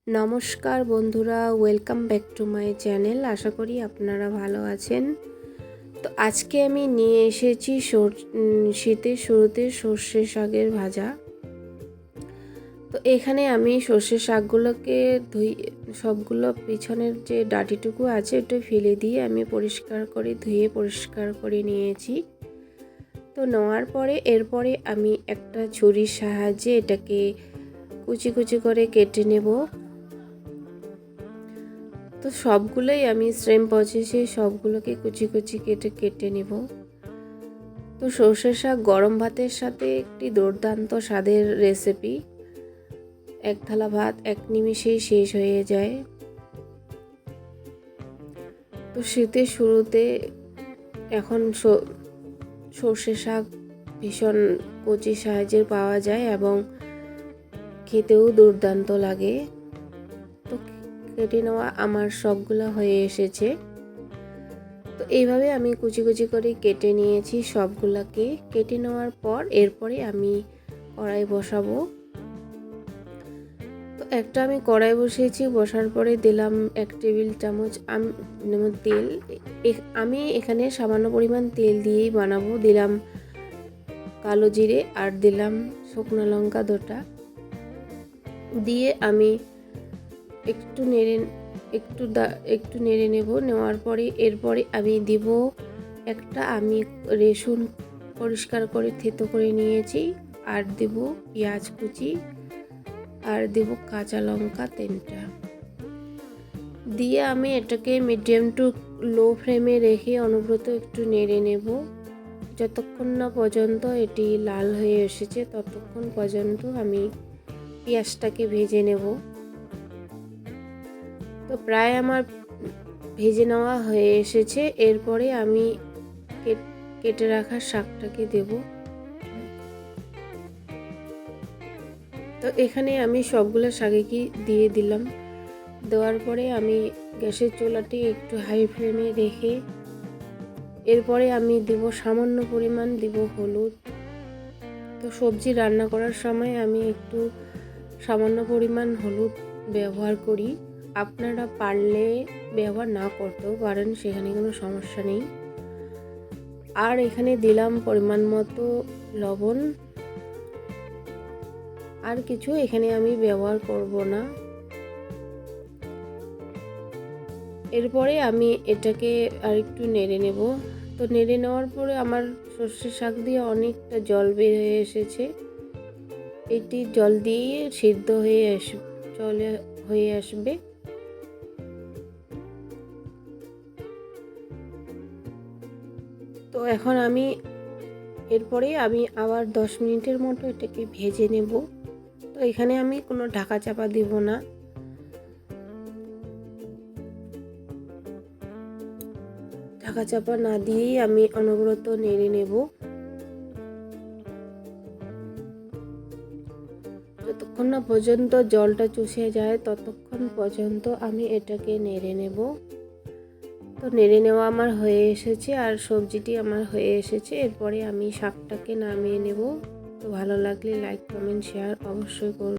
নমস্কার বন্ধুরা, welcome back to my channel. আশা করি আপনারা ভালো আছেন। তো আজকে আমি নিয়ে এসেছি শীতের শুরুতে সর্ষে শাকের ভাজা। তো এখানে আমি সর্ষে শাকগুলোকে সবগুলো পিছনের যে ডাঁটিটুকু আছে ওটা ফেলে দিয়ে আমি ধুয়ে পরিষ্কার করে নিয়েছি। তো নেওয়ার পরে এরপরে আমি একটা ছুরির সাহায্যে এটাকে কুচি কুচি করে কেটে নেব। তো সবগুলোই আমি সেম প্রসেসে সবগুলোকে কুচি কুচি কেটে নেব। তো সর্ষে শাক গরম ভাতের সাথে একটি দুর্দান্ত স্বাদের রেসিপি। এক থালা ভাত এক নিমিষেই শেষ হয়ে যায়। তো শীতের শুরুতে এখন সর্ষে শাক ভীষণ কচি সাইজের পাওয়া যায় এবং খেতেও দুর্দান্ত লাগে। তো কেটে নেওয়া আমার সবগুলো হয়ে এসেছে। তো এইভাবে আমি কুচি কুচি করে কেটে নিয়েছি সবগুলোকে। কেটে নেওয়ার পর এরপরে আমি কড়াই বসাবো। তো একটা আমি কড়াই বসিয়েছি, বসার পরে দিলাম 1 টেবিল চামচ তেল। আমি এখানে সামান্য পরিমাণ তেল দিয়েই বানাবো। দিলাম কালো জিরে আর দিলাম শুকনো লঙ্কা 2টা দিয়ে আমি একটু নেড়ে নেব। নেওয়ার পরে এরপরে আমি দিব আমি রসুন পরিষ্কার করে থেতো করে নিয়েছি, আর দেব পেঁয়াজ কুচি, আর দেব কাঁচা লঙ্কা 3টা দিয়ে আমি এটাকে মিডিয়াম টু লো ফ্লেমে রেখে অনবরত একটু নেড়ে নেব যতক্ষণ না পর্যন্ত এটি লাল হয়ে এসেছে। ততক্ষণ পর্যন্ত আমি পেঁয়াজটাকে ভেজে নেব। তো প্রায় আমার ভেজে নেওয়া হয়ে এসেছে। এরপরে আমি কেটে রাখা শাকটাকে দেব। তো এখানে আমি সবগুলো শাকই দিয়ে দিলাম। দেওয়ার পরে আমি গ্যাসের চুলাটি একটু হাই ফ্লেমে রেখে এরপরে আমি দেব সামান্য পরিমাণ হলুদ। তো সবজি রান্না করার সময় আমি একটু সামান্য পরিমাণ হলুদ ব্যবহার করি। আপনারা পারলে ব্যবহার না করতেও পারেন, সেখানে কোনো সমস্যা নেই। আর এখানে দিলাম পরিমাণ মতো লবণ। আর কিছু এখানে আমি ব্যবহার করব না। এরপরে আমি এটাকে আর একটু নেড়ে নেব। তো নেড়ে নেওয়ার পরে আমার সর্ষে শাক দিয়ে অনেকটা জল বের হয়ে এসেছে। এটি জল দিয়ে সিদ্ধ হয়ে আসবে। তো এখন এরপরে আমি আবার 10 মিনিটের মতো এটাকে ভেজে নেব। তো এখানে আমি কোনো ঢাকা চাপা দিব না। ঢাকা চাপা না দিয়েই আমি অনবরত নেড়ে নেব যতক্ষণ না পর্যন্ত জলটা চুষে যায়। ততক্ষণ পর্যন্ত আমি এটাকে নেড়ে নেব। তো নেড়ে নেওয়া আমার হয়ে এসেছে আর সবজিটি আমার হয়ে এসেছে। এরপরে আমি শাকটাকে নামিয়ে নেব। তো ভালো লাগলে লাইক কমেন্ট শেয়ার অবশ্যই করুন।